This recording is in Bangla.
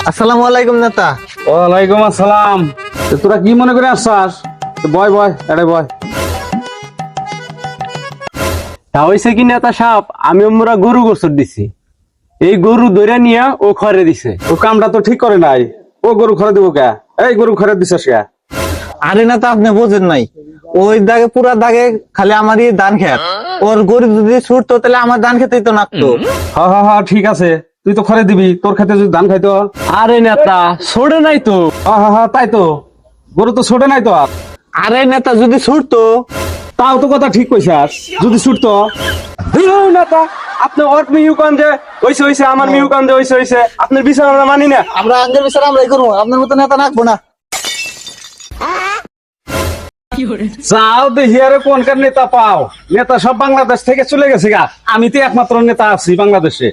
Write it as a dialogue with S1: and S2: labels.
S1: আসসালামু আলাইকুম নেতা।
S2: ওয়ালাইকুম আসসালাম। তোরা কি মনে করে আসছাস? বয় বয় এড়ে বয়।
S3: তা হইছে কি নেতা সাহেব, আমি আমরা গরু গোসর দিছি, এই গরু ধরে নিয়ে ও খড়ে দিছে।
S2: ও কামটা তো ঠিক করে নাই। ও গরু ঘরে দিব কে? এই গরু ঘরে দিছিস কে?
S1: আরে নেতা, আপনি বোঝেন নাই, ওই দাগে পুরা দাগে খালি আমারই ধান খেত। ওর গরু যদি ছুটতো তাহলে আমার ধান খেতেই তো নাকতো।
S2: হা হা হা, ঠিক আছে, তুই তো ঘরে দিবি, তোর খেতে যদি ধান খাইতো।
S3: আরে নেতা ছোড়ে নাই তো।
S2: হা হা হা, তাই তো, গরু তো ছোটে নাই তো আর।
S1: আরে নেতা, যদি ছুটতো।
S2: তাও তো কথা ঠিক কইছাস, যদি ছুটতো।
S3: নেতা আপনি ওর মিউ কান্দে হইছে হইছে, আমার মিউ কান্দে হইছে হইছে, আপনার বিষয় আমরা মানি না।
S1: আমরা আঙ্গের বিচার আমরাই করবো, আপনার মতো নেতা নাকবো না।
S2: যাও দেখি আরে কোনকার নেতা পাও। নেতা সব বাংলাদেশ থেকে চলে গেছে গা, আমি তো একমাত্র নেতা আছি বাংলাদেশে।